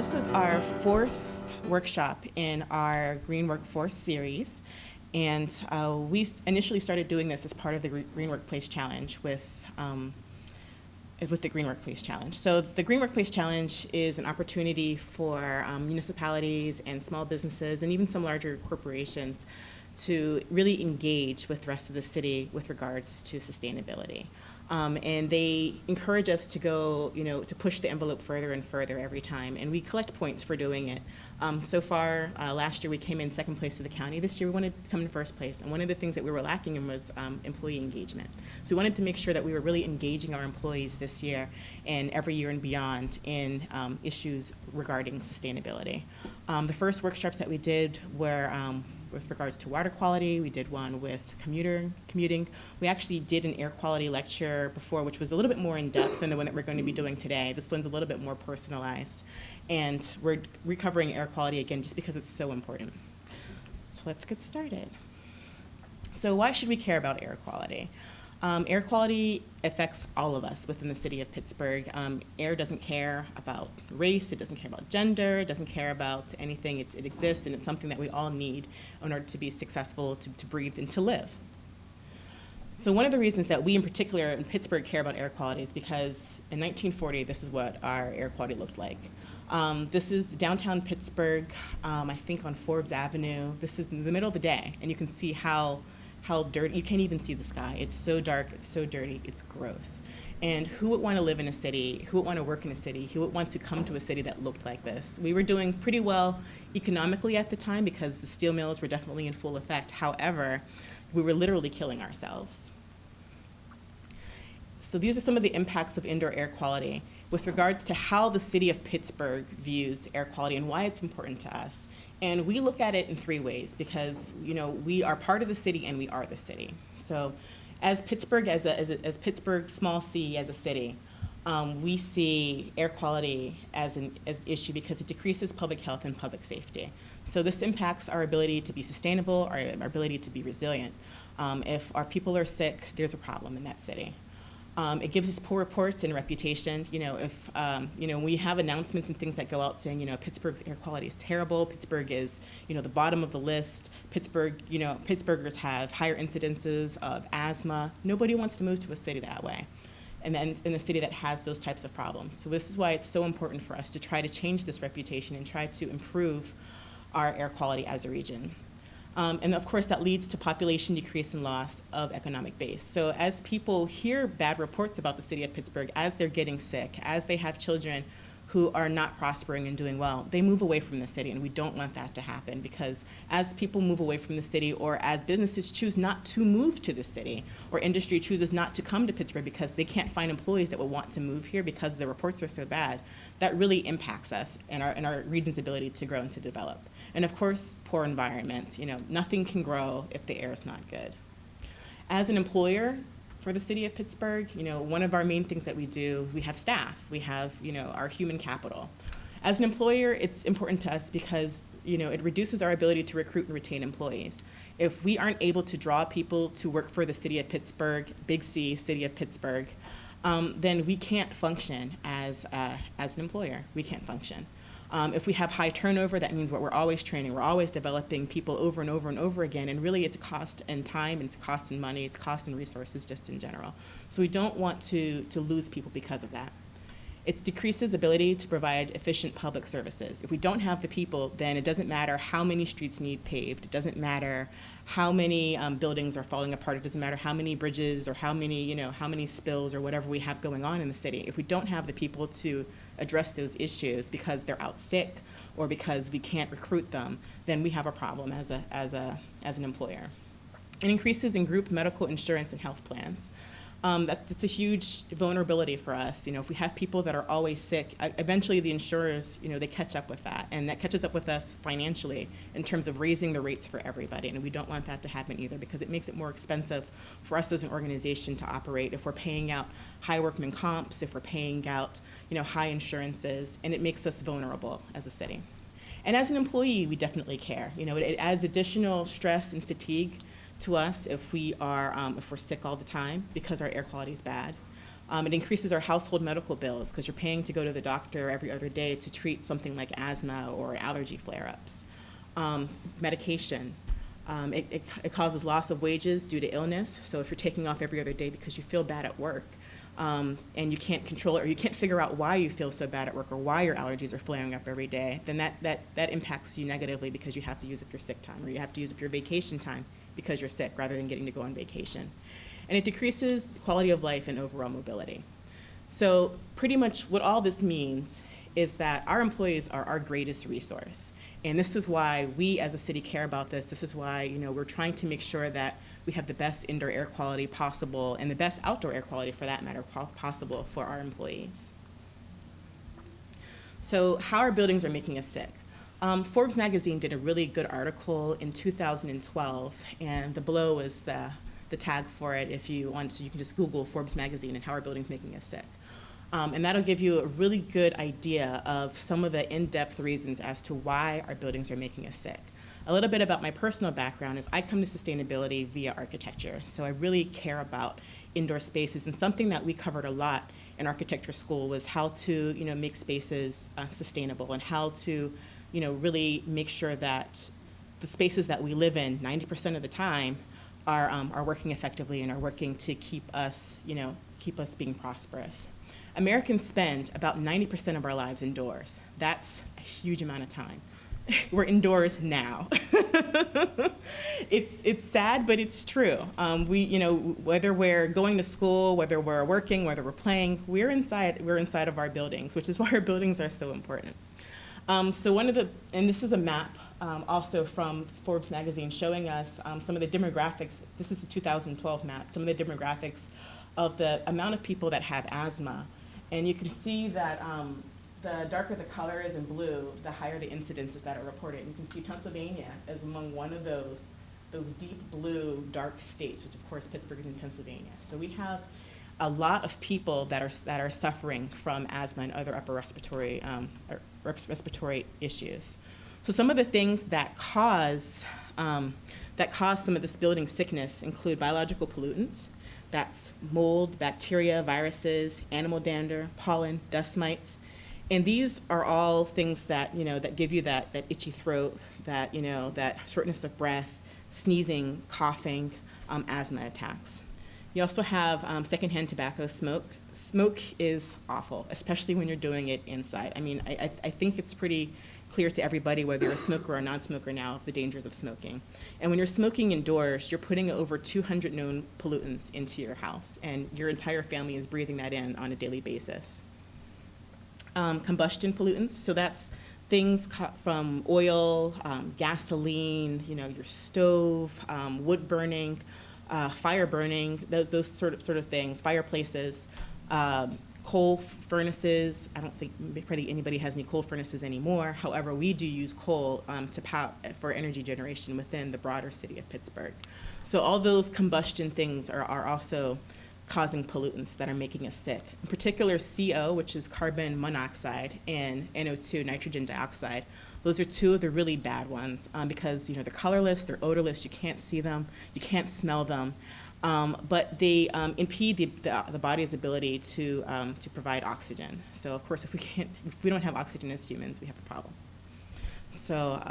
This is our fourth workshop in our Green Workforce series. And we initially started doing this as part of the Green Workplace Challenge with the Green Workplace Challenge. So the Green Workplace Challenge is an opportunity for municipalities and small businesses and even some larger corporations to really engage with the rest of the city with regards to sustainability. And they encourage us to go, to push the envelope further and further every time. And we collect points for doing it. So far, last year we came in second place to the county. This year we wanted to come in first place. And one of the things that we were lacking in was employee engagement. So we wanted to make sure that we were really engaging our employees this year and every year and beyond in issues regarding sustainability. The first workshops that we did were with regards to water quality. We did one with commuting. We actually did an air quality lecture before, which was a little bit more in depth than the one that we're going to be doing today. This one's a little bit more personalized. And we're recovering air quality again just because it's so important. So let's get started. So why should we care about air quality? Air quality affects all of us within the city of Pittsburgh. Air doesn't care about race, it doesn't care about gender, it doesn't care about anything. It exists, and it's something that we all need in order to be successful, to breathe and to live. So one of the reasons that we in particular in Pittsburgh care about air quality is because in 1940, this is what our air quality looked like. This is downtown Pittsburgh, I think on Forbes Avenue. This is in the middle of the day, and you can see how dirty, you can't even see the sky. It's so dark, it's so dirty, it's gross. And who would want to live in a city, who would want to work in a city, who would want to come to a city that looked like this? We were doing pretty well economically at the time because the steel mills were definitely in full effect. However, we were literally killing ourselves. So these are some of the impacts of indoor air quality with regards to how the city of Pittsburgh views air quality and why it's important to us. And we look at it in three ways because, we are part of the city and we are the city. So as Pittsburgh, as Pittsburgh, small c, as a city, we see air quality as an issue because it decreases public health and public safety. So this impacts our ability to be sustainable, our ability to be resilient. If our people are sick, there's a problem in that city. It gives us poor reports and reputation. If we have announcements and things that go out saying, Pittsburgh's air quality is terrible. Pittsburgh is, the bottom of the list. Pittsburghers have higher incidences of asthma. Nobody wants to move to a city that way, and then in a city that has those types of problems. So this is why it's so important for us to try to change this reputation and try to improve our air quality as a region. And of course, that leads to population decrease and loss of economic base. So as people hear bad reports about the city of Pittsburgh, as they're getting sick, as they have children who are not prospering and doing well, they move away from the city, and we don't want that to happen because as people move away from the city or as businesses choose not to move to the city or industry chooses not to come to Pittsburgh because they can't find employees that will want to move here because the reports are so bad, that really impacts us and our region's ability to grow and to develop. And of course, poor environment. Nothing can grow if the air is not good. As an employer for the city of Pittsburgh, one of our main things that we do, we have staff. We have, our human capital. As an employer, it's important to us because, it reduces our ability to recruit and retain employees. If we aren't able to draw people to work for the city of Pittsburgh, big C, city of Pittsburgh, then we can't function as an employer. We can't function. If we have high turnover, that means we're always training, we're always developing people over and over and over again, and really it's a cost in time, it's a cost in money, it's a cost in resources just in general. So we don't want to lose people because of that. It decreases ability to provide efficient public services. If we don't have the people, then it doesn't matter how many streets need paved, it doesn't matter how many buildings are falling apart, it doesn't matter how many bridges or how many spills or whatever we have going on in the city. If we don't have the people to address those issues because they're out sick or because we can't recruit them, then we have a problem as an employer. It increases in group medical insurance and health plans. That's a huge vulnerability for us. If we have people that are always sick, eventually the insurers, they catch up with that, and that catches up with us financially in terms of raising the rates for everybody, and we don't want that to happen either because it makes it more expensive for us as an organization to operate if we're paying out high workman comps, if we're paying out, high insurances, and it makes us vulnerable as a city. And as an employee, we definitely care. It adds additional stress and fatigue to us if we're sick all the time because our air quality is bad. It increases our household medical bills because you're paying to go to the doctor every other day to treat something like asthma or allergy flare-ups. Medication. It causes loss of wages due to illness. So if you're taking off every other day because you feel bad at work, and you can't control it, or you can't figure out why you feel so bad at work or why your allergies are flaring up every day, then that impacts you negatively because you have to use up your sick time, or you have to use up your vacation time because you're sick rather than getting to go on vacation. And it decreases the quality of life and overall mobility. So pretty much what all this means is that our employees are our greatest resource. And this is why we as a city care about this. This is why we're trying to make sure that we have the best indoor air quality possible and the best outdoor air quality, for that matter, possible for our employees. So how our buildings are making us sick. Forbes magazine did a really good article in 2012, and the below is the tag for it. If you want to, you can just Google Forbes magazine and how our buildings making us sick. And that'll give you a really good idea of some of the in-depth reasons as to why our buildings are making us sick. A little bit about my personal background is I come to sustainability via architecture. So I really care about indoor spaces, and something that we covered a lot in architecture school was how to make spaces sustainable, and how to really make sure that the spaces that we live in 90% of the time are working effectively and are working to keep us being prosperous. Americans spend about 90% of our lives indoors. That's a huge amount of time. We're indoors now. It's sad, but it's true. Whether we're going to school, whether we're working, whether we're playing, we're inside of our buildings, which is why our buildings are so important. So and this is a map also from Forbes magazine showing us some of the demographics. This is a 2012 map, some of the demographics of the amount of people that have asthma. And you can see that the darker the color is in blue, the higher the incidences that are reported. And you can see Pennsylvania is among one of those deep blue, dark states, which of course Pittsburgh is in Pennsylvania. So we have a lot of people that are suffering from asthma and other upper respiratory issues. So some of the things that cause some of this building sickness include biological pollutants. That's mold, bacteria, viruses, animal dander, pollen, dust mites. And these are all things that, that give you that itchy throat, that shortness of breath, sneezing, coughing, asthma attacks. You also have secondhand tobacco smoke. Smoke is awful, especially when you're doing it inside. I mean, I think it's pretty clear to everybody, whether you're a smoker or a non-smoker now, the dangers of smoking. And when you're smoking indoors, you're putting over 200 known pollutants into your house, and your entire family is breathing that in on a daily basis. Combustion pollutants, so that's things from oil, gasoline, your stove, wood burning, fire burning, those sort of things, fireplaces, coal furnaces. I don't think probably anybody has any coal furnaces anymore. However, we do use coal for energy generation within the broader city of Pittsburgh. So all those combustion things are also causing pollutants that are making us sick. In particular, CO, which is carbon monoxide, and NO2, nitrogen dioxide. Those are two of the really bad ones because they're colorless, they're odorless, you can't see them, you can't smell them. But they impede the body's ability to provide oxygen. So of course, if we don't have oxygen as humans, we have a problem. So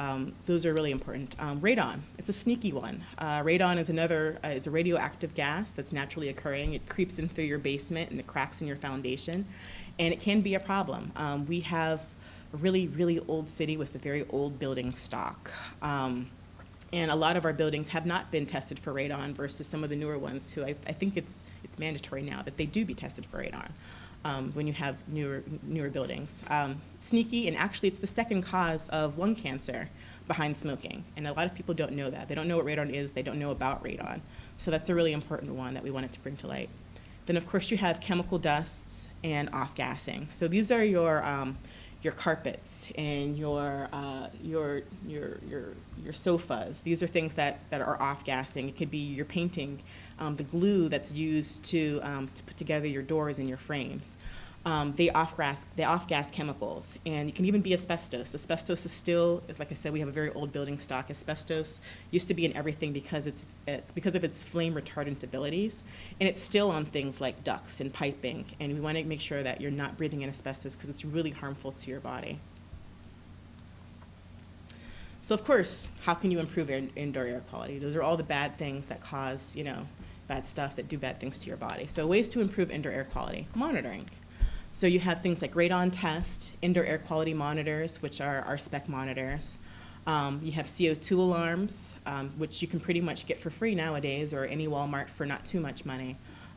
those are really important. Radon, it's a sneaky one. Radon is a radioactive gas that's naturally occurring. It creeps in through your basement and the cracks in your foundation, and it can be a problem. We have a really, really old city with a very old building stock. And a lot of our buildings have not been tested for radon versus some of the newer ones who I think it's mandatory now that they do be tested for radon when you have newer buildings. Sneaky, and actually it's the second cause of lung cancer behind smoking. And a lot of people don't know that. They don't know what radon is, they don't know about radon. So that's a really important one that we wanted to bring to light. Then of course you have chemical dusts and off-gassing. So these are your carpets and your sofas. These are things that are off-gassing. It could be your painting, the glue that's used to put together your doors and your frames. They off-gas chemicals, and it can even be asbestos. Asbestos is still, like I said, we have a very old building stock. Asbestos used to be in everything because it's because of its flame retardant abilities, and it's still on things like ducts and piping, and we want to make sure that you're not breathing in asbestos because it's really harmful to your body. So of course, how can you improve indoor air quality? Those are all the bad things that cause, bad stuff that do bad things to your body. So ways to improve indoor air quality: monitoring. So you have things like radon test, indoor air quality monitors, which are our spec monitors. You have CO2 alarms, which you can pretty much get for free nowadays, or any Walmart for not too much money.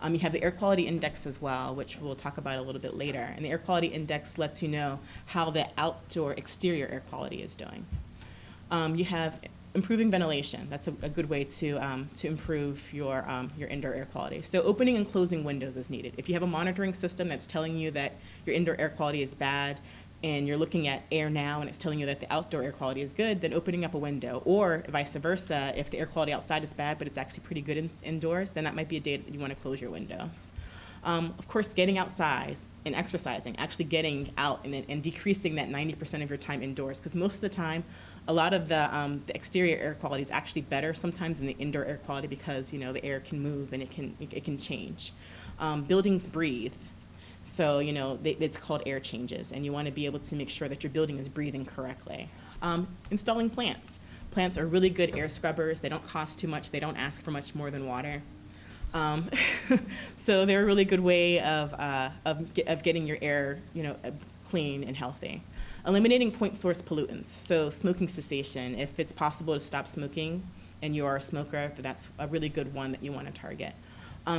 You have the air quality index as well, which we'll talk about a little bit later. And the air quality index lets you know how the outdoor exterior air quality is doing. You have improving ventilation. That's a good way to improve your indoor air quality. So opening and closing windows is needed. If you have a monitoring system that's telling you that your indoor air quality is bad, and you're looking at air now and it's telling you that the outdoor air quality is good, then opening up a window. Or vice versa, if the air quality outside is bad but it's actually pretty good indoors, then that might be a day that you want to close your windows. Of course, getting outside and exercising, actually getting out and decreasing that 90% of your time indoors, because most of the time, a lot of the exterior air quality is actually better sometimes than the indoor air quality, because the air can move and it can change. Buildings breathe, so it's called air changes, and you want to be able to make sure that your building is breathing correctly. Installing plants. Plants are really good air scrubbers. They don't cost too much. They don't ask for much more than water. So they're a really good way of getting your air, clean and healthy. Eliminating point source pollutants. So smoking cessation. If it's possible to stop smoking and you are a smoker, that's a really good one that you want to target.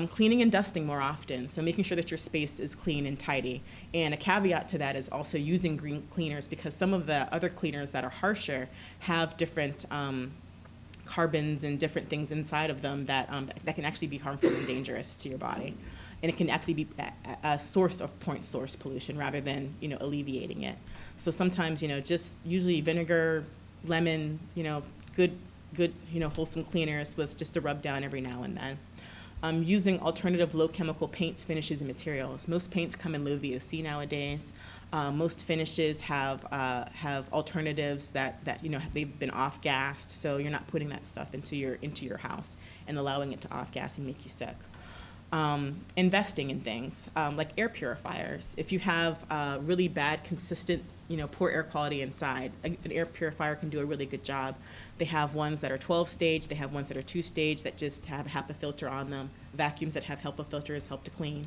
Cleaning and dusting more often. So making sure that your space is clean and tidy. And a caveat to that is also using green cleaners, because some of the other cleaners that are harsher have different carbons and different things inside of them that can actually be harmful and dangerous to your body. And it can actually be a source of point source pollution rather than alleviating it. So sometimes just usually vinegar, lemon, good wholesome cleaners with just a rub down every now and then. Using alternative low chemical paints, finishes, and materials. Most paints come in low VOC nowadays. Most finishes have alternatives that they've been off-gassed, so you're not putting that stuff into your house and allowing it to off-gas and make you sick. Investing in things like air purifiers. If you have really bad, consistent, poor air quality inside, an air purifier can do a really good job. They have ones that are 12-stage. They have ones that are 2-stage that just have a HEPA filter on them. Vacuums that have HEPA filters help to clean.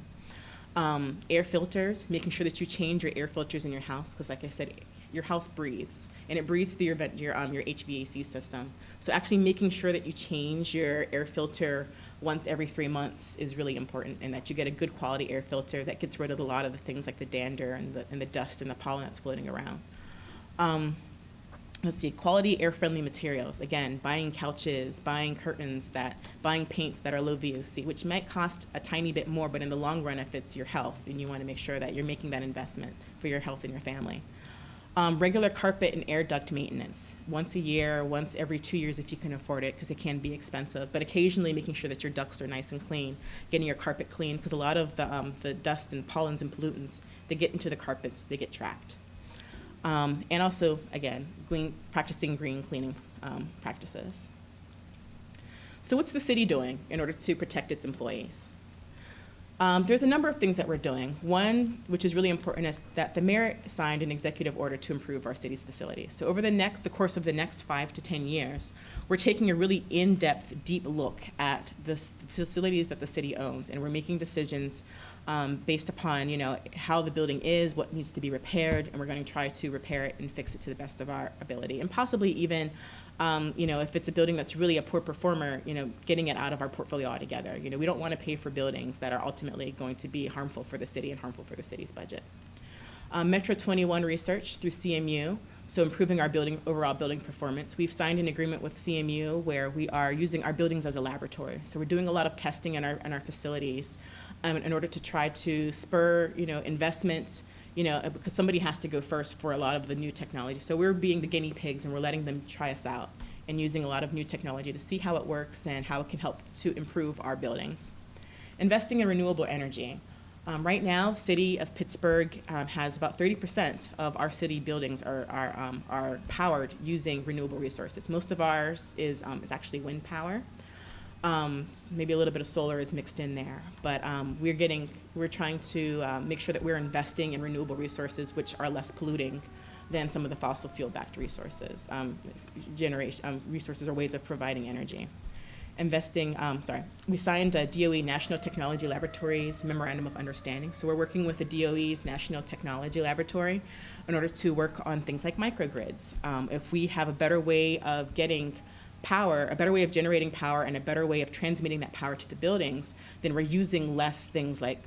Air filters, making sure that you change your air filters in your house, because like I said, your house breathes, and it breathes through your HVAC system. So actually making sure that you change your air filter once every 3 months is really important, and that you get a good quality air filter that gets rid of a lot of the things like the dander and the dust and the pollen that's floating around. Let's see, quality air-friendly materials. Again, buying couches, buying curtains, buying paints that are low VOC, which might cost a tiny bit more, but in the long run, if it's your health, then you want to make sure that you're making that investment for your health and your family. Regular carpet and air duct maintenance. Once a year, once every 2 years if you can afford it, because it can be expensive, but occasionally making sure that your ducts are nice and clean, getting your carpet clean, because a lot of the dust and pollens and pollutants, they get into the carpets, they get trapped. And also, again, practicing green cleaning practices. So what's the city doing in order to protect its employees? There's a number of things that we're doing. One, which is really important, is that the mayor signed an executive order to improve our city's facilities. So over the course of the next 5 to 10 years, we're taking a really in-depth, deep look at the facilities that the city owns, and we're making decisions based upon how the building is, what needs to be repaired, and we're going to try to repair it and fix it to the best of our ability, and possibly even if it's a building that's really a poor performer, getting it out of our portfolio altogether. We don't want to pay for buildings that are ultimately going to be harmful for the city and harmful for the city's budget. Metro 21 research through CMU, so improving our overall building performance. We've signed an agreement with CMU where we are using our buildings as a laboratory. So we're doing a lot of testing in our facilities in order to try to spur, investment, because somebody has to go first for a lot of the new technology. So we're being the guinea pigs, and we're letting them try us out and using a lot of new technology to see how it works and how it can help to improve our buildings. Investing in renewable energy. Right now, the city of Pittsburgh has about 30% of our city buildings are powered using renewable resources. Most of ours is actually wind power. Maybe a little bit of solar is mixed in there, but we're trying to make sure that we're investing in renewable resources which are less polluting than some of the fossil fuel-backed resources, resources or ways of providing energy. We signed a DOE National Technology Laboratories Memorandum of Understanding. So we're working with the DOE's National Technology Laboratory in order to work on things like microgrids. If we have a better way of getting power, a better way of generating power, and a better way of transmitting that power to the buildings, then we're using less things like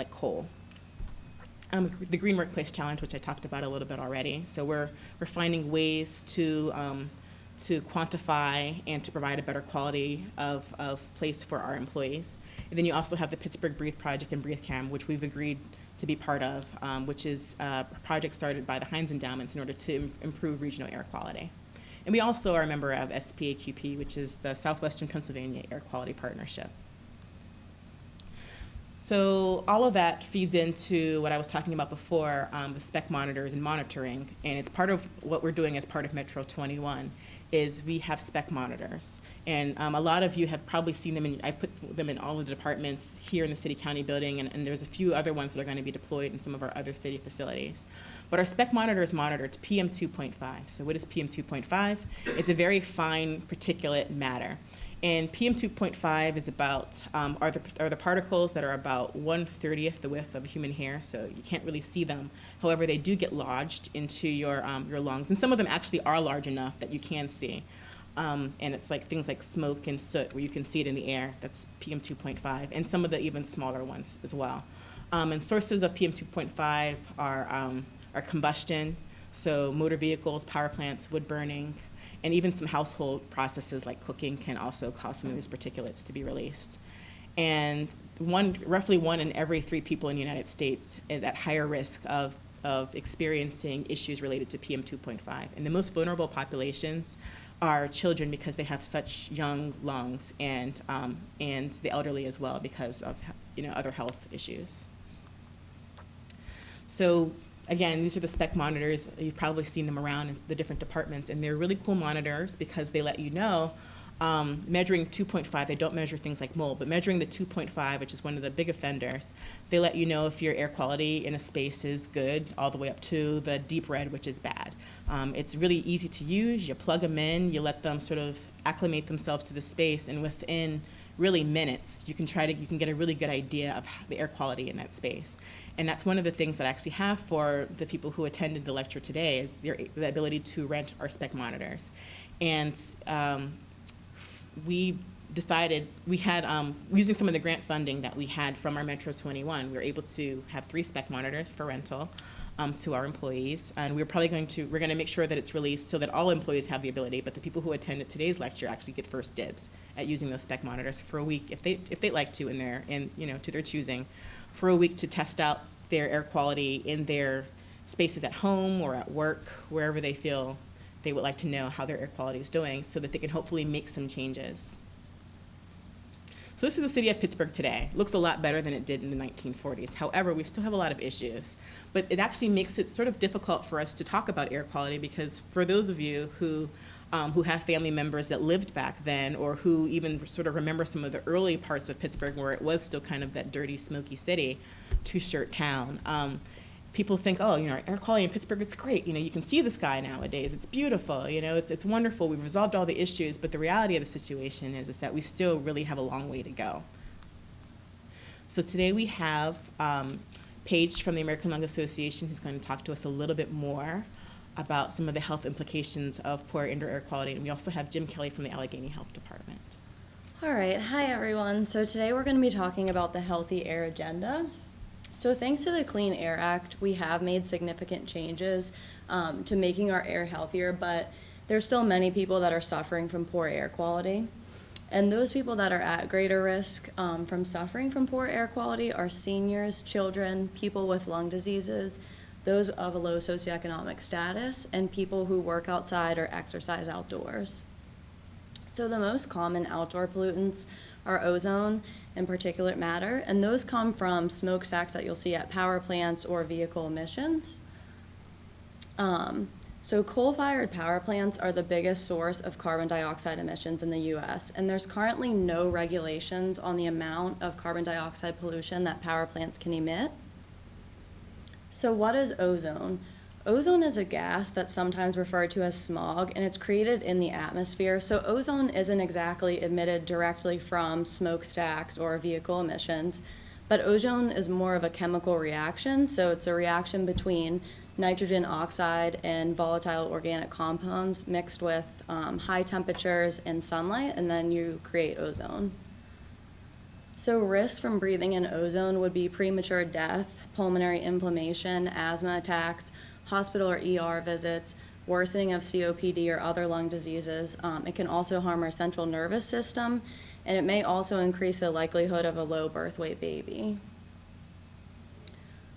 coal. The Green Workplace Challenge, which I talked about a little bit already. So we're finding ways to quantify and to provide a better quality of place for our employees. And then you also have the Pittsburgh Breathe Project and Breathe Cam, which we've agreed to be part of, which is a project started by the Heinz Endowments in order to improve regional air quality. And we also are a member of SPAQP, which is the Southwestern Pennsylvania Air Quality Partnership. So all of that feeds into what I was talking about before, the spec monitors and monitoring. And it's part of what we're doing as part of Metro 21 is we have spec monitors. And a lot of you have probably seen them, I put them in all of the departments here in the city county building, and there's a few other ones that are going to be deployed in some of our other city facilities. But our spec monitors monitor to PM 2.5. So what is PM 2.5? It's a very fine particulate matter. And PM 2.5 is about, are the particles that are about 1/30th the width of a human hair, so you can't really see them. However, they do get lodged into your lungs, and some of them actually are large enough that you can see. And it's like things like smoke and soot, where you can see it in the air. That's PM 2.5, and some of the even smaller ones as well. And sources of PM 2.5 are combustion, so motor vehicles, power plants, wood burning, and even some household processes like cooking can also cause some of these particulates to be released. And roughly 1 in every 3 people in the United States is at higher risk of experiencing issues related to PM 2.5. And the most vulnerable populations are children because they have such young lungs, and the elderly as well because of other health issues. So again, these are the spec monitors. You've probably seen them around in the different departments, and they're really cool monitors because they let you know, measuring 2.5, they don't measure things like mold, but measuring the 2.5, which is one of the big offenders, they let you know if your air quality in a space is good, all the way up to the deep red, which is bad. It's really easy to use. You plug them in, you let them sort of acclimate themselves to the space, and within really minutes, you can get a really good idea of the air quality in that space. And that's one of the things that I actually have for the people who attended the lecture today is the ability to rent our spec monitors. And we decided, we had, using some of the grant funding that we had from our Metro 21, we were able to have 3 spec monitors for rental to our employees. And we're going to make sure that it's released so that all employees have the ability, but the people who attended today's lecture actually get first dibs at using those spec monitors for a week if they'd like to to their choosing, for a week to test out their air quality in their spaces at home or at work, wherever they feel they would like to know how their air quality is doing so that they can hopefully make some changes. So this is the city of Pittsburgh today. It looks a lot better than it did in the 1940s. However, we still have a lot of issues. But it actually makes it sort of difficult for us to talk about air quality because for those of you who have family members that lived back then or who even sort of remember some of the early parts of Pittsburgh where it was still kind of that dirty, smoky city, two-shirt town, people think, oh, air quality in Pittsburgh is great. You can see the sky nowadays. It's beautiful. It's wonderful. We've resolved all the issues. But the reality of the situation is that we still really have a long way to go. So today we have Paige from the American Lung Association who's going to talk to us a little bit more about some of the health implications of poor indoor air quality. And we also have Jim Kelly from the Allegheny Health Department. All right. Hi, everyone. So today we're going to be talking about the Healthy Air Agenda. So thanks to the Clean Air Act, we have made significant changes to making our air healthier, but there's still many people that are suffering from poor air quality. And those people that are at greater risk from suffering from poor air quality are seniors, children, people with lung diseases, those of a low socioeconomic status, and people who work outside or exercise outdoors. So the most common outdoor pollutants are ozone and particulate matter, and those come from smokestacks that you'll see at power plants or vehicle emissions. So coal-fired power plants are the biggest source of carbon dioxide emissions in the U.S., and there's currently no regulations on the amount of carbon dioxide pollution that power plants can emit. So what is ozone? Ozone is a gas that's sometimes referred to as smog, and it's created in the atmosphere. So ozone isn't exactly emitted directly from smokestacks or vehicle emissions, but ozone is more of a chemical reaction. So it's a reaction between nitrogen oxide and volatile organic compounds mixed with high temperatures and sunlight, and then you create ozone. So risks from breathing in ozone would be premature death, pulmonary inflammation, asthma attacks, hospital or ER visits, worsening of COPD or other lung diseases. It can also harm our central nervous system, and it may also increase the likelihood of a low birth weight baby.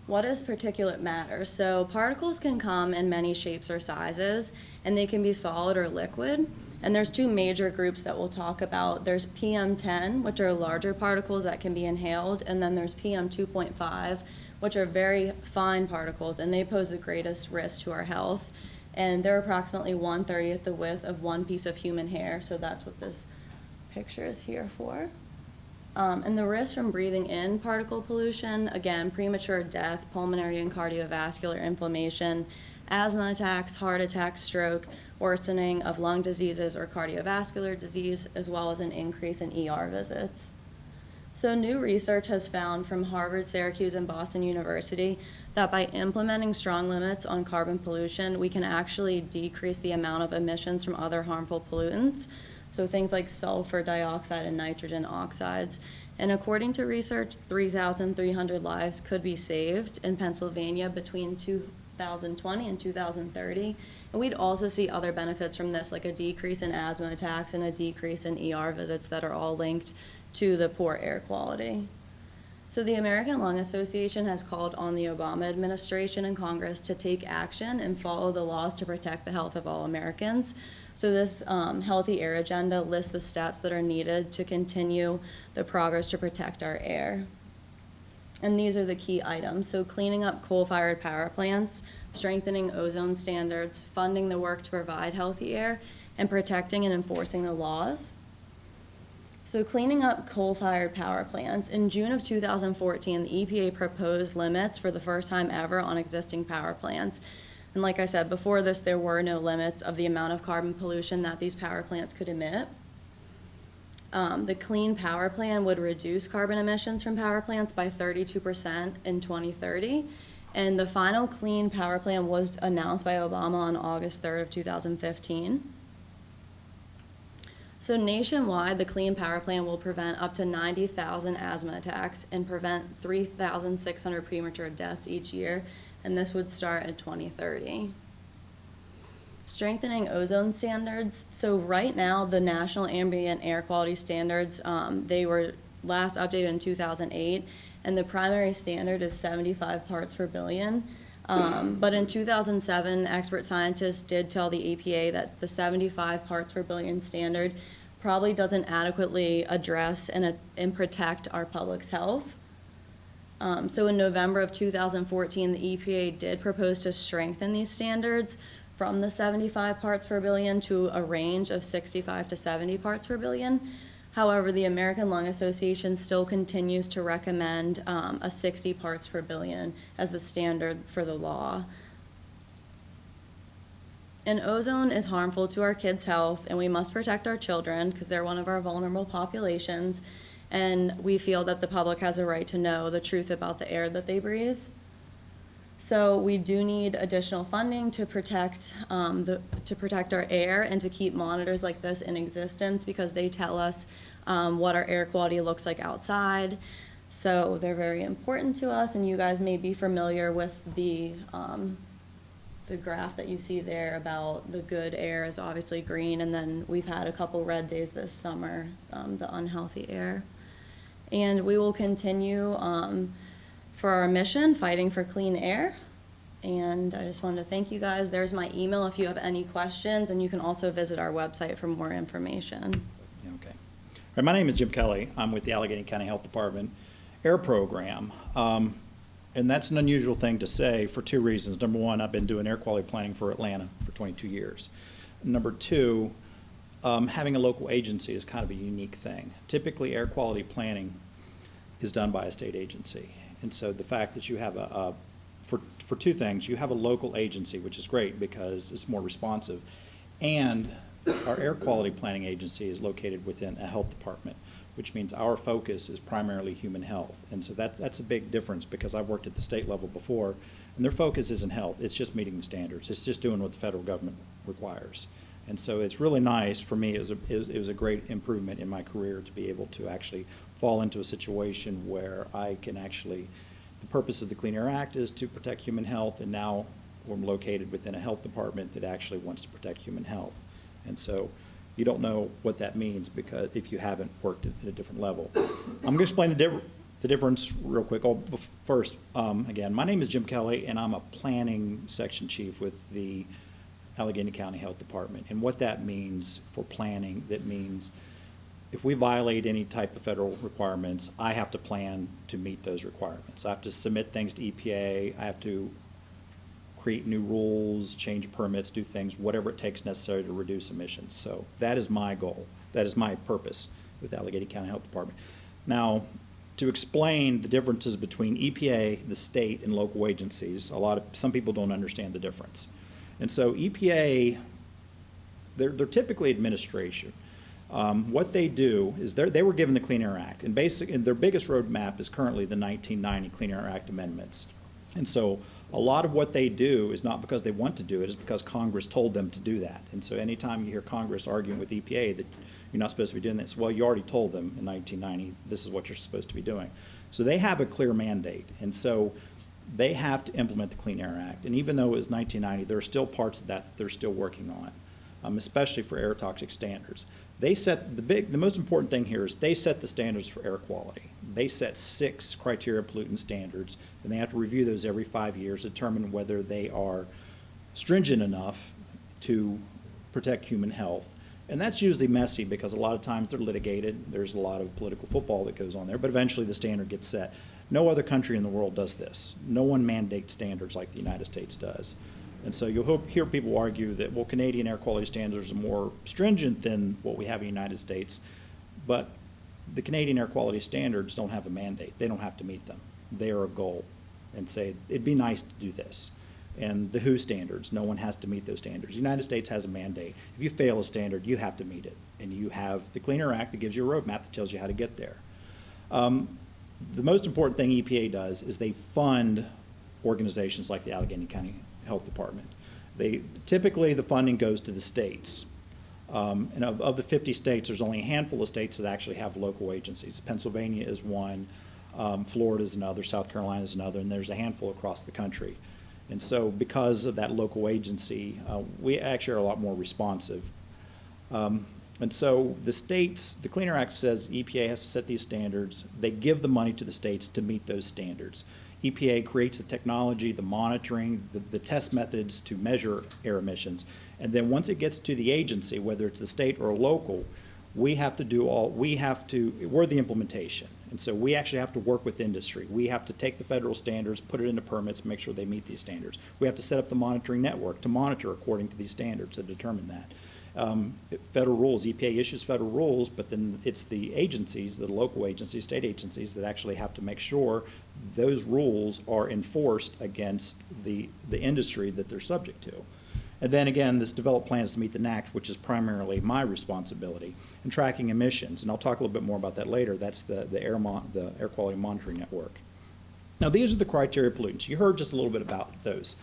What is particulate matter? So particles can come in many shapes or sizes, and they can be solid or liquid. And there's two major groups that we'll talk about. There's PM10, which are larger particles that can be inhaled, and then there's PM2.5, which are very fine particles, and they pose the greatest risk to our health. And they're approximately 1/30th the width of one piece of human hair, so that's what this picture is here for. And the risk from breathing in particle pollution, again, premature death, pulmonary and cardiovascular inflammation, asthma attacks, heart attack, stroke, worsening of lung diseases or cardiovascular disease, as well as an increase in ER visits. So new research has found from Harvard, Syracuse, and Boston University that by implementing strong limits on carbon pollution, we can actually decrease the amount of emissions from other harmful pollutants, so things like sulfur dioxide and nitrogen oxides. And according to research, 3,300 lives could be saved in Pennsylvania between 2020 and 2030. And we'd also see other benefits from this, like a decrease in asthma attacks and a decrease in ER visits that are all linked to the poor air quality. So the American Lung Association has called on the Obama administration and Congress to take action and follow the laws to protect the health of all Americans. So this healthy air agenda lists the steps that are needed to continue the progress to protect our air. And these are the key items. So cleaning up coal-fired power plants, strengthening ozone standards, funding the work to provide healthy air, and protecting and enforcing the laws. So cleaning up coal-fired power plants. In June of 2014, the EPA proposed limits for the first time ever on existing power plants. And like I said, before this, there were no limits of the amount of carbon pollution that these power plants could emit. The Clean Power Plan would reduce carbon emissions from power plants by 32% in 2030. And the final Clean Power Plan was announced by Obama on August 3rd of 2015. So nationwide, the Clean Power Plan will prevent up to 90,000 asthma attacks and prevent 3,600 premature deaths each year, and this would start in 2030. Strengthening ozone standards. So right now, the National Ambient Air Quality Standards, they were last updated in 2008, and the primary standard is 75 parts per billion. But in 2007, expert scientists did tell the EPA that the 75 parts per billion standard probably doesn't adequately address and protect our public's health. So in November of 2014, the EPA did propose to strengthen these standards from the 75 parts per billion to a range of 65 to 70 parts per billion. However, the American Lung Association still continues to recommend a 60 parts per billion as the standard for the law. And ozone is harmful to our kids' health, and we must protect our children because they're one of our vulnerable populations, and we feel that the public has a right to know the truth about the air that they breathe. So we do need additional funding to protect our air and to keep monitors like this in existence because they tell us what our air quality looks like outside. So they're very important to us, and you guys may be familiar with the graph that you see there about the good air is obviously green, and then we've had a couple red days this summer, the unhealthy air. And we will continue for our mission, fighting for clean air. And I just wanted to thank you guys. There's my email if you have any questions, and you can also visit our website for more information. Okay. Hi, my name is Jim Kelly. I'm with the Allegheny County Health Department Air Program. And that's an unusual thing to say for two reasons. Number one, I've been doing air quality planning for Atlanta for 22 years. Number two, having a local agency is kind of a unique thing. Typically, air quality planning is done by a state agency. And so the fact that you have for two things, you have a local agency, which is great because it's more responsive, and our air quality planning agency is located within a health department, which means our focus is primarily human health. And so that's a big difference because I've worked at the state level before, and their focus isn't health, it's just meeting the standards. It's just doing what the federal government requires. And so it's really nice for me, it was a great improvement in my career to be able to actually fall into a situation where I can actually, the purpose of the Clean Air Act is to protect human health, and now we're located within a health department that actually wants to protect human health. And so you don't know what that means because if you haven't worked at a different level. I'm going to explain the difference real quick. First, again, my name is Jim Kelly, and I'm a planning section chief with the Allegheny County Health Department. And what that means for planning, that means if we violate any type of federal requirements, I have to plan to meet those requirements. I have to submit things to EPA. I have to create new rules, change permits, do things, whatever it takes necessary to reduce emissions. So that is my goal. That is my purpose with the Allegheny County Health Department. Now, to explain the differences between EPA, the state, and local agencies, some people don't understand the difference. And so EPA, they're typically administration. What they do is they were given the Clean Air Act, and their biggest roadmap is currently the 1990 Clean Air Act amendments. And so a lot of what they do is not because they want to do it, it's because Congress told them to do that. And so anytime you hear Congress arguing with EPA that you're not supposed to be doing this, well, you already told them in 1990 this is what you're supposed to be doing. So they have a clear mandate, and so they have to implement the Clean Air Act. And even though it was 1990, there are still parts of that they're still working on, especially for air toxic standards. They set the most important thing here is they set the standards for air quality. They set 6 criteria pollutant standards, and they have to review those every 5 years, determine whether they are stringent enough to protect human health. And that's usually messy because a lot of times they're litigated. There's a lot of political football that goes on there, but eventually the standard gets set. No other country in the world does this. No one mandates standards like the United States does. And so you'll hear people argue that, well, Canadian air quality standards are more stringent than what we have in the United States, but the Canadian air quality standards don't have a mandate. They don't have to meet them. They are a goal and say, it'd be nice to do this. And the WHO standards, no one has to meet those standards. The United States has a mandate. If you fail a standard, you have to meet it. And you have the Clean Air Act that gives you a roadmap that tells you how to get there. The most important thing EPA does is they fund organizations like the Allegheny County Health Department. Typically, the funding goes to the states. And of the 50 states, there's only a handful of states that actually have local agencies. Pennsylvania is one, Florida is another, South Carolina is another, and there's a handful across the country. And so because of that local agency, we actually are a lot more responsive. And so the states, the Clean Air Act says EPA has to set these standards. They give the money to the states to meet those standards. EPA creates the technology, the monitoring, the test methods to measure air emissions. And then once it gets to the agency, whether it's the state or local, we're the implementation. And so we actually have to work with industry. We have to take the federal standards, put it into permits, make sure they meet these standards. We have to set up the monitoring network to monitor according to these standards and determine that. Federal rules, EPA issues federal rules, but then it's the agencies, the local agencies, state agencies that actually have to make sure those rules are enforced against the industry that they're subject to. And then again, this develop plans to meet the NACT, which is primarily my responsibility, and tracking emissions. And I'll talk a little bit more about that later. That's the air quality monitoring network. Now, these are the criteria pollutants. You heard just a little bit about those.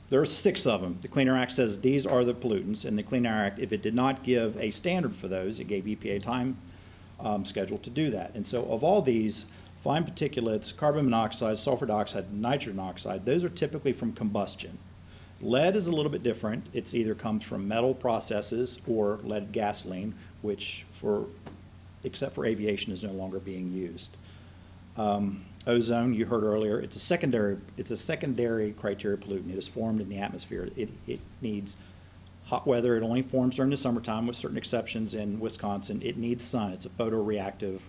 There are 6 of them. The Clean Air Act says these are the pollutants, and the Clean Air Act, if it did not give a standard for those, it gave EPA time schedule to do that. And so of all these, fine particulates, carbon monoxide, sulfur dioxide, nitrogen oxide, those are typically from combustion. Lead is a little bit different. It's either comes from metal processes or lead gasoline, which except for aviation is no longer being used. Ozone, you heard earlier, it's a secondary criteria pollutant. It is formed in the atmosphere. It needs Hot weather, it only forms during the summertime with certain exceptions in Wisconsin. It needs sun. It's a photoreactive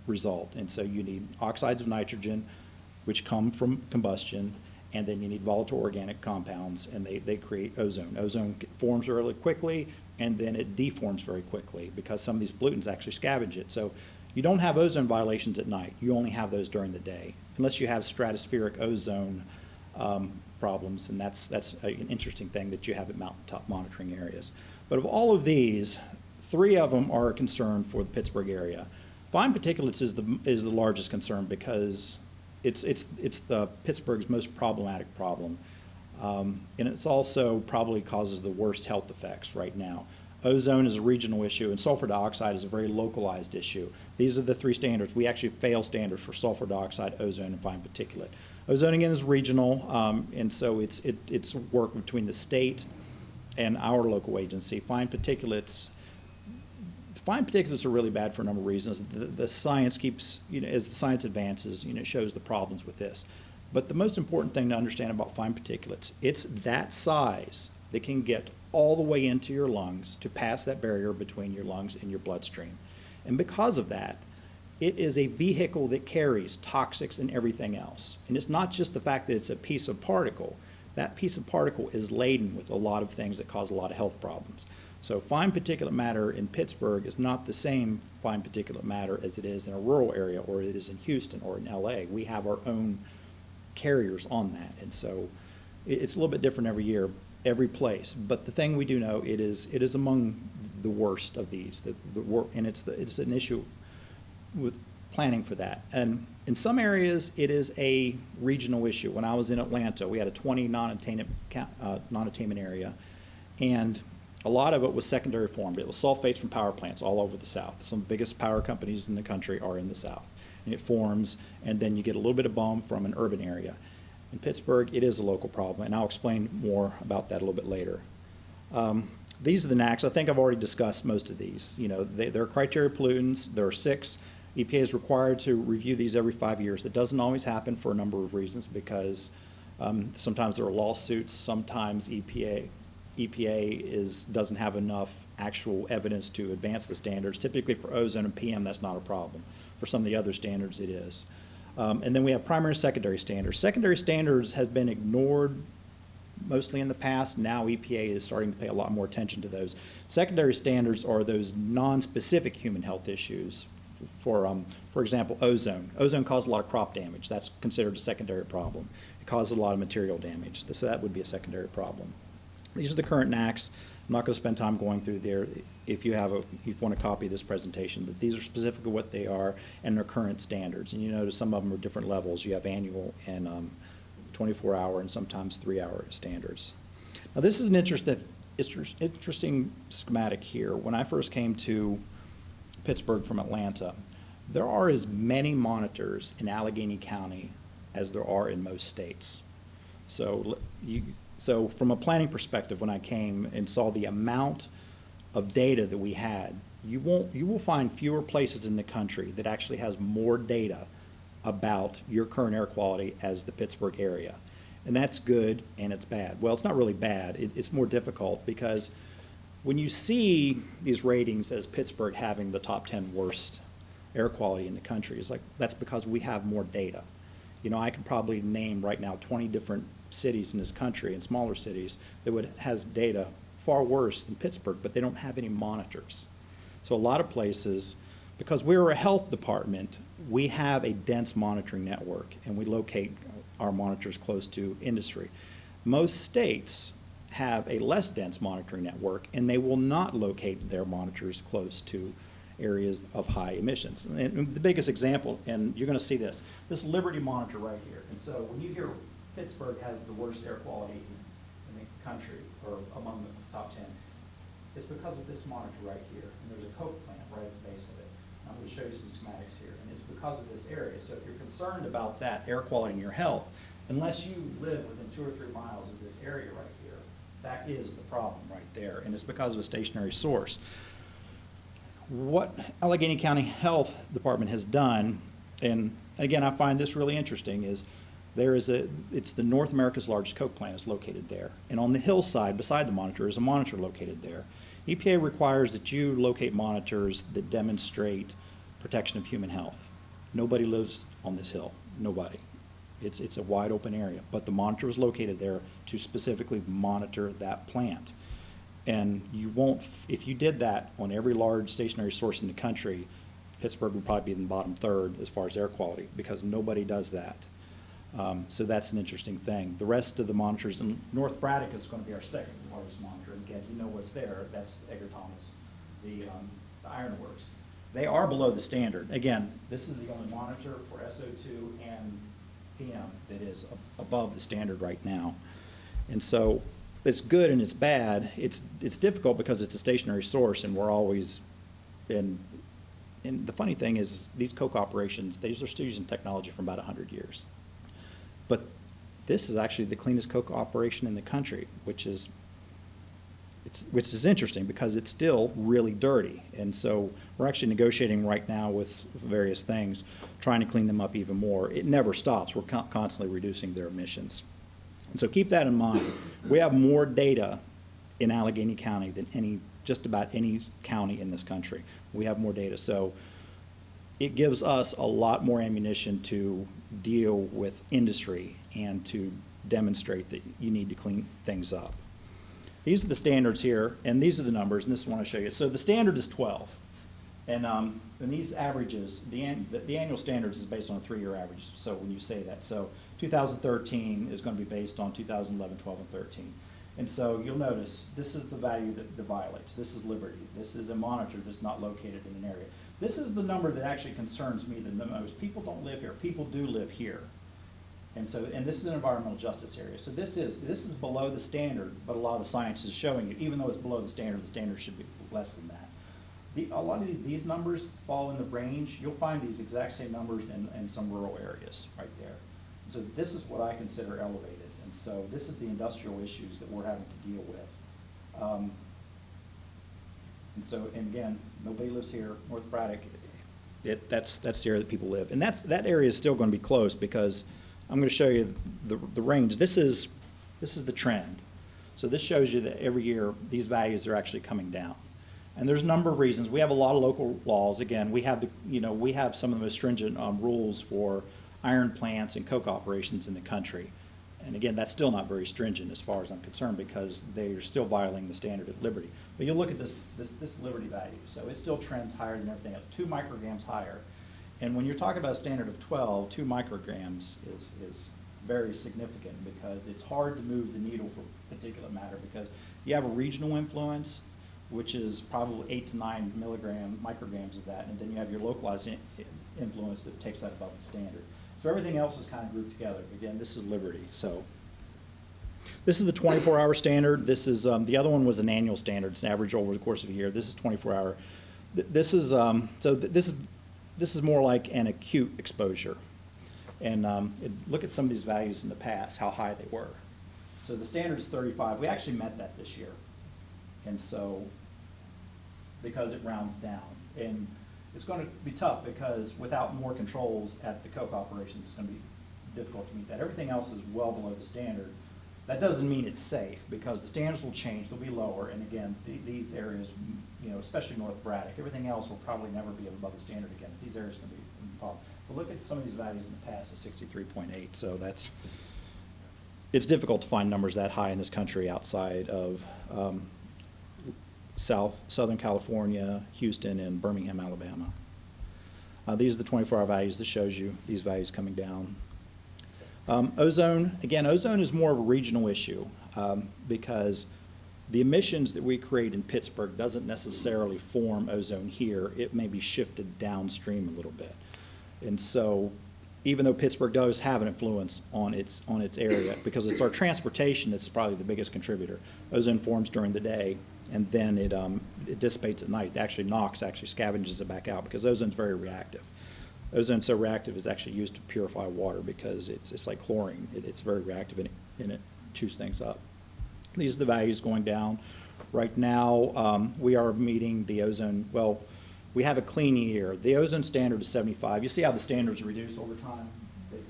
result. And so you need oxides of nitrogen, which come from combustion, and then you need volatile organic compounds, and they create ozone. Ozone forms really quickly, and then it deforms very quickly because some of these pollutants actually scavenge it. So you don't have ozone violations at night. You only have those during the day, unless you have stratospheric ozone problems, and that's an interesting thing that you have at mountaintop monitoring areas. But of all of these, 3 of them are a concern for the Pittsburgh area. Fine particulates is the largest concern because it's the Pittsburgh's most problematic problem. And it's also probably causes the worst health effects right now. Ozone is a regional issue, and sulfur dioxide is a very localized issue. These are the 3 standards. We actually fail standards for sulfur dioxide, ozone, and fine particulate. Ozone, again, is regional, and so it's work between the state and our local agency. Fine particulates are really bad for a number of reasons. The science keeps, as the science advances, it shows the problems with this. But the most important thing to understand about fine particulates, it's that size that can get all the way into your lungs to pass that barrier between your lungs and your bloodstream. And because of that, it is a vehicle that carries toxics and everything else. And it's not just the fact that it's a piece of particle. That piece of particle is laden with a lot of things that cause a lot of health problems. So fine particulate matter in Pittsburgh is not the same fine particulate matter as it is in a rural area or it is in Houston or in LA. We have our own carriers on that. And so it's a little bit different every year, every place. But the thing we do know, it is among the worst of these. And it's an issue with planning for that. And in some areas, it is a regional issue. When I was in Atlanta, we had a 20 non-attainment area, and a lot of it was secondary formed. It was sulfates from power plants all over the South. Some of the biggest power companies in the country are in the South. And it forms, and then you get a little bit of bump from an urban area. In Pittsburgh, it is a local problem, and I'll explain more about that a little bit later. These are the NACs. I think I've already discussed most of these. They're criteria pollutants. There are 6. EPA is required to review these every 5 years. It doesn't always happen for a number of reasons because sometimes there are lawsuits. Sometimes EPA doesn't have enough actual evidence to advance the standards. Typically for ozone and PM, that's not a problem. For some of the other standards, it is. And then we have primary and secondary standards. Secondary standards have been ignored mostly in the past. Now EPA is starting to pay a lot more attention to those. Secondary standards are those non-specific human health issues. For example, ozone. Ozone causes a lot of crop damage. That's considered a secondary problem. It causes a lot of material damage. So that would be a secondary problem. These are the current NACs. I'm not going to spend time going through there. If you want a copy of this presentation, but these are specifically what they are and their current standards. And you notice some of them are different levels. You have annual and 24-hour and sometimes 3-hour standards. Now this is an interesting schematic here. When I first came to Pittsburgh from Atlanta, there are as many monitors in Allegheny County as there are in most states. So from a planning perspective, when I came and saw the amount of data that we had, you will find fewer places in the country that actually has more data about your current air quality as the Pittsburgh area. And that's good and it's bad. Well, it's not really bad. It's more difficult because when you see these ratings as Pittsburgh having the top 10 worst air quality in the country, it's like that's because we have more data. I could probably name right now 20 different cities in this country and smaller cities that has data far worse than Pittsburgh, but they don't have any monitors. So a lot of places, because we're a health department, we have a dense monitoring network and we locate our monitors close to industry. Most states have a less dense monitoring network and they will not locate their monitors close to areas of high emissions. And the biggest example, and you're going to see this Liberty monitor right here. And so when you hear Pittsburgh has the worst air quality in the country or among the top 10, it's because of this monitor right here. And there's a Coke plant right at the base of it. I'm going to show you some schematics here. And it's because of this area. So if you're concerned about that air quality and your health, unless you live within 2 or 3 miles of this area right here, that is the problem right there. And it's because of a stationary source. What Allegheny County Health Department has done, and again, I find this really interesting, is It's the North America's largest coke plant is located there. And on the hillside beside the monitor is a monitor located there. EPA requires that you locate monitors that demonstrate protection of human health. Nobody lives on this hill, nobody. It's a wide open area, but the monitor is located there to specifically monitor that plant. And you won't, if you did that on every large stationary source in the country, Pittsburgh would probably be in the bottom third as far as air quality, because nobody does that. So that's an interesting thing. The rest of the monitors, and North Braddock is going to be our second largest monitor. And again, you know what's there. That's Edgar Thomas, the ironworks. They are below the standard. Again, this is the only monitor for SO2 and PM that is above the standard right now. And so it's good and it's bad. It's difficult because it's a stationary source, and we're always in. And the funny thing is, these coke operations, these are still using technology from about 100 years. But this is actually the cleanest coke operation in the country, which is interesting because it's still really dirty. And so we're actually negotiating right now with various things, trying to clean them up even more. It never stops. We're constantly reducing their emissions. And so keep that in mind. We have more data in Allegheny County than just about any county in this country. We have more data. So it gives us a lot more ammunition to deal with industry and to demonstrate that you need to clean things up. These are the standards here, and these are the numbers, and this is what I want to show you. So the standard is 12, and these averages, the annual standards is based on a 3-year average, so when you say that. So 2013 is going to be based on 2011, 12, and 13. And so you'll notice this is the value that violates. This is Liberty. This is a monitor that's not located in an area. This is the number that actually concerns me the most. People don't live here. People do live here. And this is an environmental justice area. So this is below the standard, but a lot of the science is showing you, even though it's below the standard should be less than that. A lot of these numbers fall in the range. You'll find these exact same numbers in some rural areas right there. So this is what I consider elevated. And so this is the industrial issues that we're having to deal with. And again, nobody lives here. North Braddock, that's the area that people live. And that area is still going to be close because I'm going to show you the range. This is the trend. So this shows you that every year these values are actually coming down. And there's a number of reasons. We have a lot of local laws. Again, we have some of the most stringent rules for iron plants and coke operations in the country. And again, that's still not very stringent as far as I'm concerned because they're still violating the standard at Liberty. But you look at this Liberty value. So it still trends higher than everything else, 2 micrograms higher. And when you're talking about a standard of 12, 2 micrograms is very significant because it's hard to move the needle for particulate matter because you have a regional influence, which is probably 8 to 9 micrograms of that, and then you have your localized influence that takes that above the standard. So everything else is kind of grouped together. Again, this is Liberty. So this is the 24-hour standard. This is the other one was an annual standard. It's an average over the course of a year. This is 24-hour. This is more like an acute exposure. And look at some of these values in the past, how high they were. So the standard is 35. We actually met that this year. And so, because it rounds down. And it's going to be tough because without more controls at the coke operations, it's going to be difficult to meet that. Everything else is well below the standard. That doesn't mean it's safe because the standards will change. They'll be lower. And again, these areas, especially North Braddock, everything else will probably never be above the standard again. These areas are going to be a problem. But look at some of these values in the past, the 63.8. So it's difficult to find numbers that high in this country outside of Southern California, Houston, and Birmingham, Alabama. These are the 24-hour values that shows you these values coming down. Ozone, again, ozone is more of a regional issue because the emissions that we create in Pittsburgh doesn't necessarily form ozone here. It may be shifted downstream a little bit. And so even though Pittsburgh does have an influence on its area, because it's our transportation that's probably the biggest contributor. Ozone forms during the day, and then it dissipates at night. Actually, NOx actually scavenges it back out because ozone's very reactive. Ozone's so reactive it's actually used to purify water because it's like chlorine. It's very reactive and it chews things up. These are the values going down. Right now, we are meeting the ozone, well, we have a clean year. The ozone standard is 75. You see how the standards reduce over time?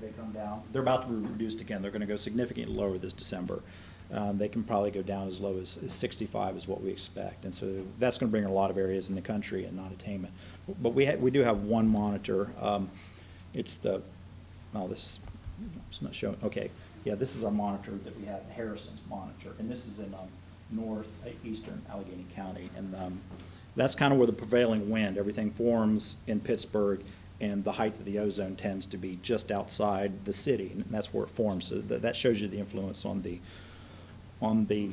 they come down. They're about to be reduced again. They're going to go significantly lower this December. They can probably go down as low as 65 is what we expect. And so that's going to bring a lot of areas in the country and non-attainment. But we do have one monitor. It's the, oh, this, it's not showing, okay. Yeah, this is our monitor that we have, Harrison's monitor. And this is in northeastern Allegheny County. And that's kind of where the prevailing wind, everything forms in Pittsburgh, and the height of the ozone tends to be just outside the city, and that's where it forms. So that shows you the influence on the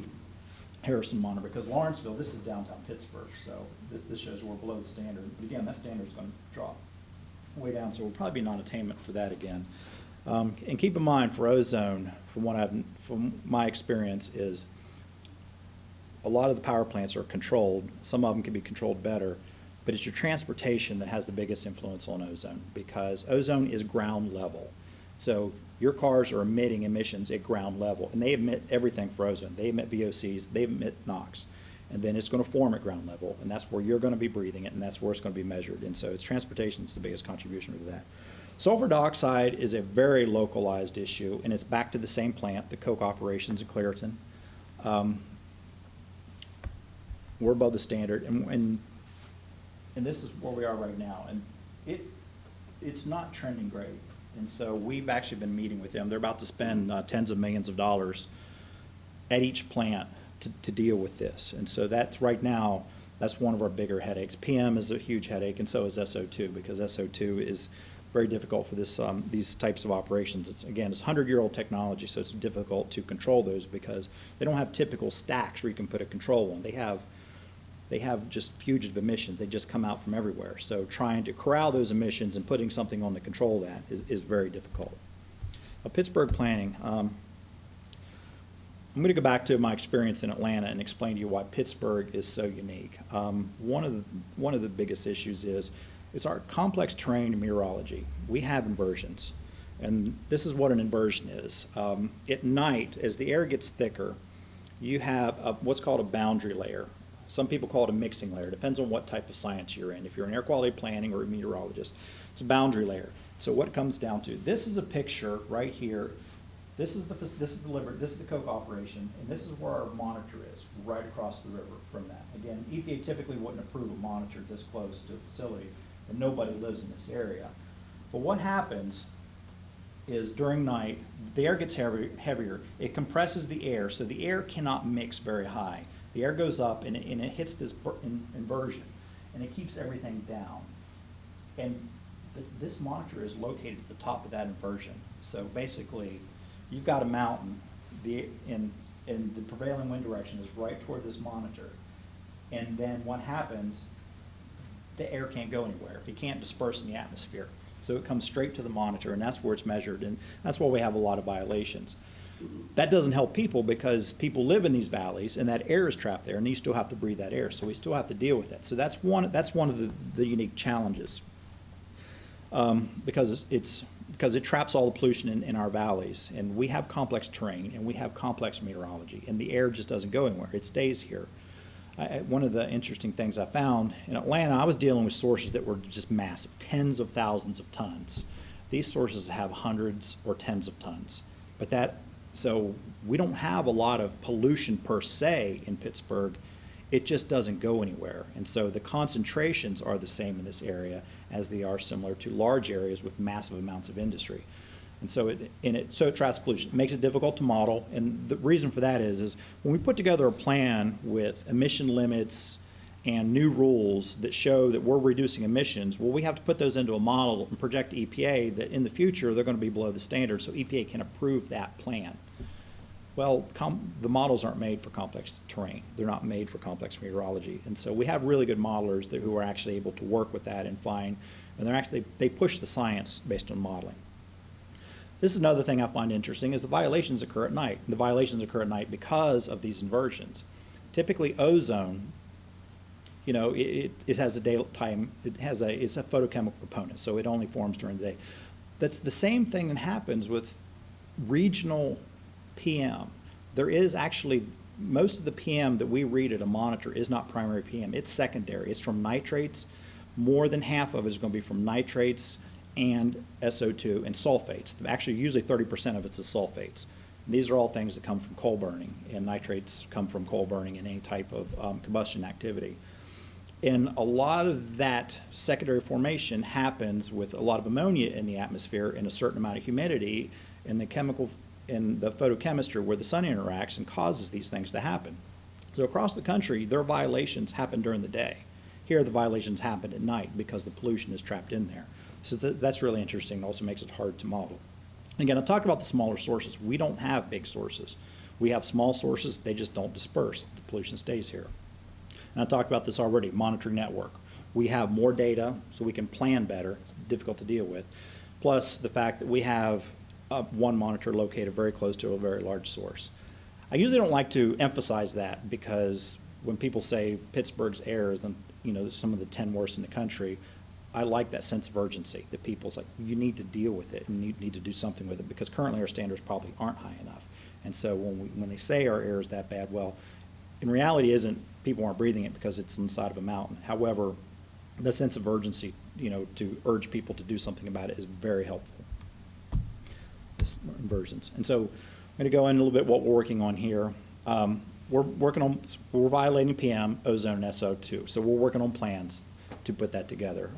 Harrison monitor, because Lawrenceville, this is downtown Pittsburgh, so this shows we're below the standard. But again, that standard's going to drop way down, so we'll probably be non-attainment for that again. And keep in mind, for ozone, from my experience, is a lot of the power plants are controlled. Some of them can be controlled better, but it's your transportation that has the biggest influence on ozone, because ozone is ground level. So your cars are emitting emissions at ground level, and they emit everything for ozone. They emit VOCs, they emit NOx, and then it's going to form at ground level, and that's where you're going to be breathing it, and that's where it's going to be measured. And so it's transportation is the biggest contribution to that. Sulfur dioxide is a very localized issue, and it's back to the same plant, the coke operations at Clairton. We're above the standard, and this is where we are right now, and it's not trending great. And so we've actually been meeting with them. They're about to spend tens of millions of dollars at each plant to deal with this. And so that's right now, that's one of our bigger headaches. PM is a huge headache, and so is SO2, because SO2 is very difficult for these types of operations. It's 100-year-old technology, so it's difficult to control those because they don't have typical stacks where you can put a control on. They have just fugitive emissions. They just come out from everywhere. So trying to corral those emissions and putting something on to control that is very difficult. Pittsburgh planning. I'm going to go back to my experience in Atlanta and explain to you why Pittsburgh is so unique. One of the biggest issues is our complex terrain and meteorology. We have inversions, and this is what an inversion is. At night, as the air gets thicker, you have what's called a boundary layer. Some people call it a mixing layer. It depends on what type of science you're in. If you're an air quality planning or a meteorologist, it's a boundary layer. So what it comes down to, this is a picture right here. This is the coke operation, and this is where our monitor is, right across the river from that. Again, EPA typically wouldn't approve a monitor this close to a facility, and nobody lives in this area. But what happens is during night, the air gets heavier. It compresses the air, so the air cannot mix very high. The air goes up, and it hits this inversion, and it keeps everything down. And this monitor is located at the top of that inversion. So basically, you've got a mountain, and the prevailing wind direction is right toward this monitor. And then what happens, the air can't go anywhere. It can't disperse in the atmosphere. So it comes straight to the monitor, and that's where it's measured, and that's why we have a lot of violations. That doesn't help people, because people live in these valleys, and that air is trapped there, and you still have to breathe that air, so we still have to deal with that. So that's one of the unique challenges, because it traps all the pollution in our valleys, and we have complex terrain, and we have complex meteorology, and the air just doesn't go anywhere. It stays here. One of the interesting things I found in Atlanta, I was dealing with sources that were just massive, tens of thousands of tons. These sources have hundreds or tens of tons. So we don't have a lot of pollution per se in Pittsburgh. It just doesn't go anywhere. And so the concentrations are the same in this area as they are similar to large areas with massive amounts of industry. And so it traps pollution. It makes it difficult to model, and the reason for that is when we put together a plan with emission limits and new rules that show that we're reducing emissions, well, we have to put those into a model and project to EPA that in the future they're going to be below the standard, so EPA can approve that plan. Well, the models aren't made for complex terrain. They're not made for complex meteorology. And so we have really good modelers who are actually able to work with that and they push the science based on modeling. This is another thing I find interesting is the violations occur at night. The violations occur at night because of these inversions. Typically ozone, it has a daytime, it's a photochemical component, so it only forms during the day. That's the same thing that happens with regional PM. There is actually, most of the PM that we read at a monitor is not primary PM, it's secondary. It's from nitrates. More than half of it is going to be from nitrates and SO2 and sulfates. Actually, usually 30% of it's the sulfates. These are all things that come from coal burning, and nitrates come from coal burning and any type of combustion activity. And a lot of that secondary formation happens with a lot of ammonia in the atmosphere and a certain amount of humidity in the chemical, in the photochemistry where the sun interacts and causes these things to happen. So across the country, their violations happen during the day. Here, the violations happen at night because the pollution is trapped in there. So that's really interesting. It also makes it hard to model. Again, I talked about the smaller sources. We don't have big sources. We have small sources. They just don't disperse. The pollution stays here. And I talked about this already, monitoring network. We have more data, so we can plan better. It's difficult to deal with. Plus the fact that we have one monitor located very close to a very large source. I usually don't like to emphasize that because when people say Pittsburgh's air is, some of the 10 worst in the country, I like that sense of urgency, that people's like, you need to deal with it and you need to do something with it because currently our standards probably aren't high enough. And so when they say our air is that bad, well, in reality people aren't breathing it because it's inside of a mountain. However, the sense of urgency, to urge people to do something about it is very helpful. This inversions. And so I'm going to go in a little bit what we're working on here. We're violating PM, ozone, and SO2. So we're working on plans to put that together.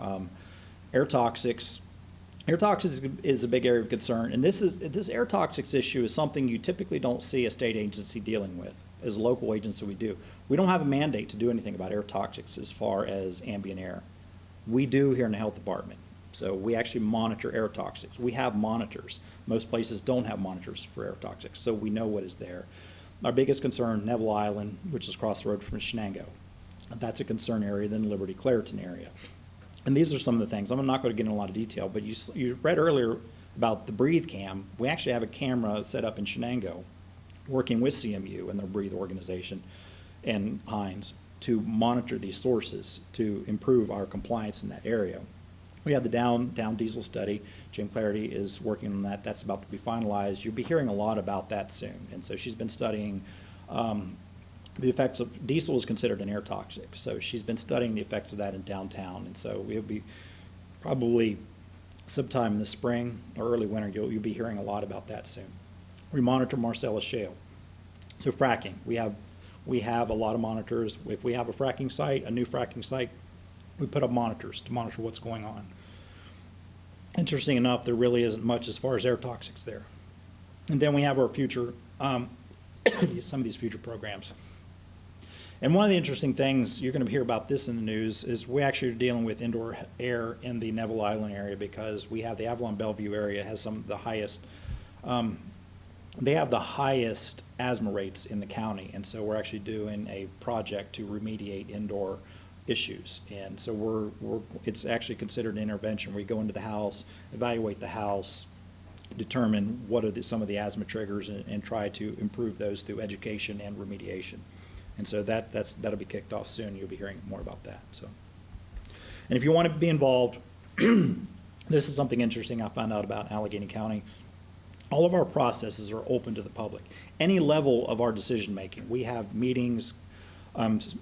Air toxics is a big area of concern, and this air toxics issue is something you typically don't see a state agency dealing with. As a local agency, we do. We don't have a mandate to do anything about air toxics as far as ambient air. We do here in the health department. So we actually monitor air toxics. We have monitors. Most places don't have monitors for air toxics, so we know what is there. Our biggest concern, Neville Island, which is across the road from Shenango. That's a concern area, then Liberty Clareton area. And these are some of the things. I'm not going to get into a lot of detail, but you read earlier about the Breathe Cam. We actually have a camera set up in Shenango working with CMU and their Breathe organization and Hines to monitor these sources to improve our compliance in that area. We have the down diesel study. Jim Clarity is working on that. That's about to be finalized. You'll be hearing a lot about that soon. And so she's been studying the effects of diesel is considered an air toxic. So she's been studying the effects of that in downtown. And so we'll be probably sometime in the spring or early winter, you'll be hearing a lot about that soon. We monitor Marcellus Shale. So fracking, we have a lot of monitors. If we have a fracking site, a new fracking site, we put up monitors to monitor what's going on. Interesting enough, there really isn't much as far as air toxics there. And then we have our future, some of these future programs. And one of the interesting things, you're going to hear about this in the news, is we actually are dealing with indoor air in the Neville Island area because we have the Avalon Bellevue area has some of the highest, they have the highest asthma rates in the county. And so we're actually doing a project to remediate indoor issues. And so it's actually considered an intervention where you go into the house, evaluate the house, determine what are some of the asthma triggers and try to improve those through education and remediation. And so that'll be kicked off soon. You'll be hearing more about that. So, and if you want to be involved, this is something interesting I found out about Allegheny County. All of our processes are open to the public. Any level of our decision making, we have meetings,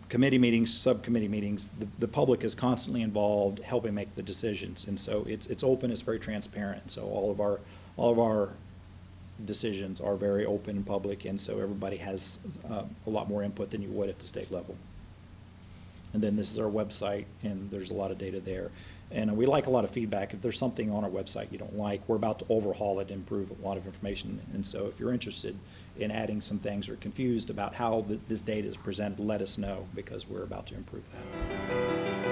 committee meetings, subcommittee meetings. The public is constantly involved, helping make the decisions, and so it's open. It's very transparent. So all of our decisions are very open and public, and so everybody has a lot more input than you would at the state level. And then this is our website, and there's a lot of data there. And we like a lot of feedback. If there's something on our website you don't like, we're about to overhaul it and improve a lot of information. And so if you're interested in adding some things or confused about how this data is presented, let us know because we're about to improve that.